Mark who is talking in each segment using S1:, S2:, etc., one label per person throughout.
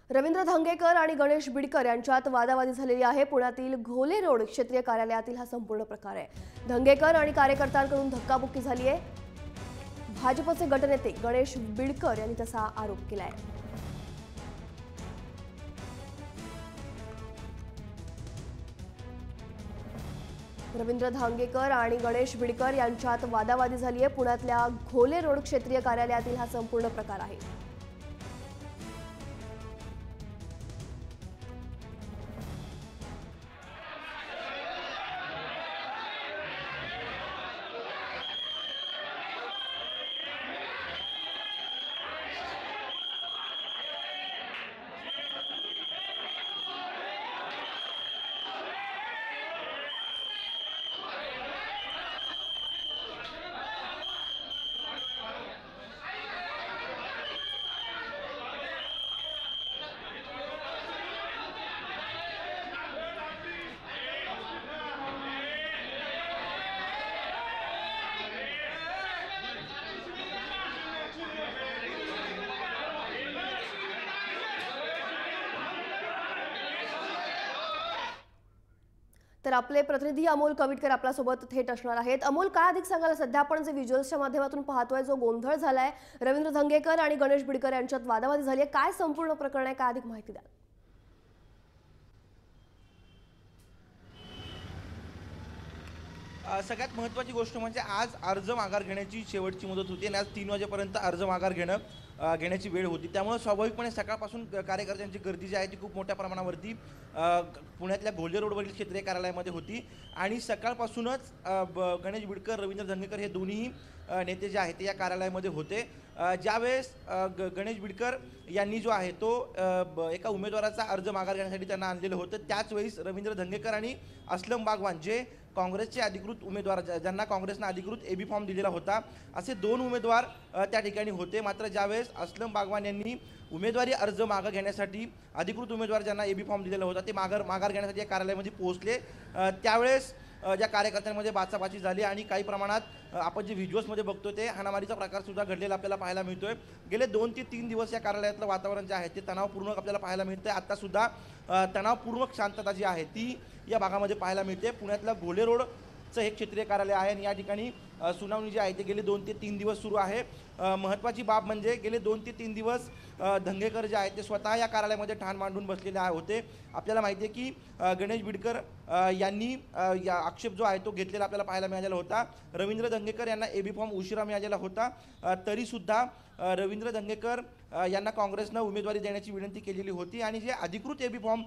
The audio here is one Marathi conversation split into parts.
S1: रवींद्र धंगेकर आणि गणेश बिडकर यांच्यात वादावादी झालेली आहे। पुण्यातील घोले रोड क्षेत्रीय कार्यालयातील हा संपूर्ण प्रकार आहे। धंगेकर आणि कार्यकर्त्यांकडून धक्काबुक्की झाली आहे। भाजपचे गटनेते गणेश बिडकर यांनी तसा आरोप केला आहे। रवींद्र धंगेकर आणि गणेश बिडकर यांच्यात वादावादी झाली आहे। पुण्यातल्या घोले रोड क्षेत्रीय कार्यालयातील हा संपूर्ण प्रकार आहे। तर आपले प्रतिनिधी अमोल कविटकर आपल्या सोबत थेट असणार आहेत। अमोल, काय अधिक सांगाल? सध्या आपण जे व्हिज्युअल्सच्या माध्यमातून पाहतोय, जो गोंधळ झालाय, रवींद्र धंगेकर आणि गणेश बिडकर यांच्यात वादावादी झाली आहे, काय संपूर्ण प्रकरण आहे, काय अधिक माहिती द्या?
S2: सगळ्यात महत्त्वाची गोष्ट म्हणजे आज अर्ज माघार घेण्याची शेवटची मुदत होती आणि आज 3 वाजेपर्यंत अर्ज माघार घेण्याची वेळ होती। त्यामुळे स्वाभाविकपणे सकाळपासून कार्यकर्त्यांची गर्दी जी आहे ती खूप मोठ्या प्रमाणावरती पुण्यातल्या घोले रोडवरील क्षेत्रीय कार्यालयामध्ये होती आणि सकाळपासूनच गणेश बिडकर, रवींद्र धंगेकर हे दोन्ही नेते जे आहेत ते या कार्यालयामध्ये होते। ज्यावेळेस गणेश बिडकर यांनी जो आहे तो एका उमेदवाराचा अर्ज माघार घेण्यासाठी त्यांना आणलेलं होतं, त्याच वेळेस रवींद्र धंगेकर आणि असलम बागवान जे काँग्रेसचे अधिकृत उमेदवार, ज्यांना काँग्रेसने अधिकृत एबी फॉर्म दिलेला होता, असे 2 उमेदवार त्या ठिकाणी होते। मात्र ज्यावेळेस असलम बागवान यांनी उमेदवारी अर्ज मागे घेण्यासाठी अधिकृत उमेदवार ज्यांना एबी फॉर्म दिलेला होता ते माघार घेण्यासाठी या कार्यालयामध्ये पोहोचले, त्यावेळेस ज्या कार्यकर्त्यांमध्ये बाचाबाची झाली आणि काही प्रमाणात आपण जे व्हिज्युअल्समध्ये बघतो ते हाणामारीचा प्रकार सुद्धा घडलेला आपल्याला पाहायला मिळतोय। गेले 2 ते 3 दिवस या कार्यालयातलं वातावरण जे आहे ते तणावपूर्ण आपल्याला पाहायला मिळतंय। आता सुद्धा तणावपूर्वक शांतता जी आहे ती या भागामध्ये पाहायला मिळते। पुण्यातल्या घोले रोडचं एक क्षेत्रीय कार्यालय आहे आणि या ठिकाणी सुनावणी जी आहे ते गेले 2 ते 3 दिवस सुरू आहे। महत्त्वाची बाब म्हणजे गेले 2 ते 3 दिवस धंगेकर जे आहेत ते स्वतः या कार्यालयामध्ये ठाण मांडून बसलेले होते। आपल्याला माहिती आहे की गणेश बिडकर यांनी या आक्षेप जो आहे तो घेतलेला आपल्याला पाहायला मिळालेला होता। रवींद्र धंगेकर यांना एबी फॉर्म उशिरा मिळालेला होता, तरीसुद्धा रवींद्र धंगेकर यांना काँग्रेसनं उमेदवारी देण्याची विनंती केलेली होती आणि जे अधिकृत एबी फॉर्म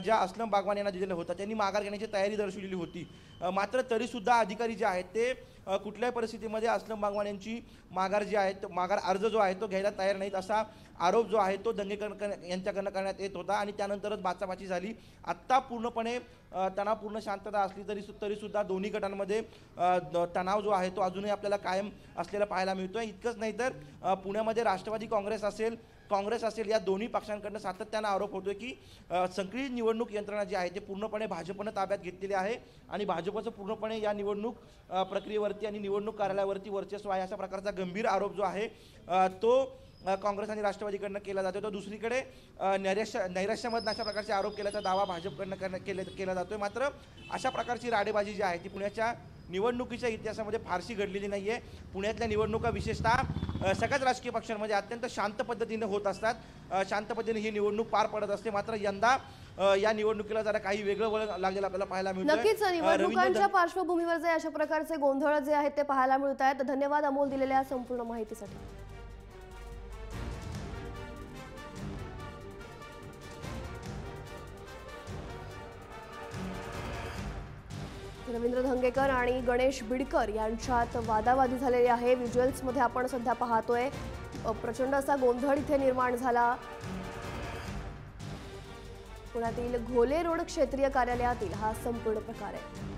S2: ज्या असलम बागवान यांना दिलेला होता त्यांनी माघार घेण्याची तयारी दर्शवलेली होती। मात्र तरीसुद्धा अधिकारी जे आहेत ते कुठल्याही परिस्थितीमध्ये असलम बागवान यांची माघार जी आहे तो माघार अर्ज जो आहे तो घ्यायला तयार नाहीत असा आरोप जो आहे तो धंगेकर यांच्याकडनं करण्यात येत होता आणि त्यानंतरच बाचाबाची झाली। आत्ता पूर्णपणे तणावपूर्ण शांतता असली तरीसुद्धा दोन्ही गटांमध्ये तणाव जो आहे तो अजूनही आपल्याला कायम असलेला पाहायला मिळतोय। इतकंच नाही तर पुण्यामध्ये राष्ट्रवादी काँग्रेस असेल या दोन्ही पक्षांकडनं सातत्यानं आरोप होतोय की सगळी निवडणूक यंत्रणा जी आहे ते पूर्णपणे भाजपनं ताब्यात घेतलेली आहे आणि भाजपचं पूर्णपणे या निवडणूक प्रक्रियेवरती आणि निवडणूक कार्यालयावरती वर्चस्व आहे, अशा प्रकारचा गंभीर आरोप जो आहे तो काँग्रेस आणि राष्ट्रवादीकडनं केला जातो। तर दुसरीकडे नैराश्यामधनं अशा प्रकारचे आरोप केल्याचा दावा भाजपकडनं केला जातोय। मात्र अशा प्रकारची राडेबाजी जी आहे ती पुण्याच्या निवडणुकीच्या इतिहासामध्ये फारशी घडलेली नाही आहे। पुण्यातल्या निवडणुका विशेषतः सगळ्याच राजकीय पक्षांमध्ये अत्यंत शांत पद्धतीने होत असतात, शांत पद्धतीने ही निवडणूक पार पडत असते। मात्र यंदा या निवडणुकीला जरा काही वेगळं वळण लागलेलं आपल्याला पाहायला मिळतं।
S1: नक्कीच निवडणुकांच्या पार्श्वभूमीवर जे अशा प्रकारचे गोंधळ जे आहेत ते पाहायला मिळत आहेत। धन्यवाद अमोल दिलेल्या संपूर्ण माहितीसाठी। रवींद्र धंगेकर आणि गणेश बिडकर यांच्यात वादावादी झालेली आहे। व्हिज्युअल्समध्ये आपण सध्या पाहतोय प्रचंड असा गोंधळ इथे निर्माण झाला। पुण्यातील घोले रोड क्षेत्रीय कार्यालयातील हा संपूर्ण प्रकार आहे।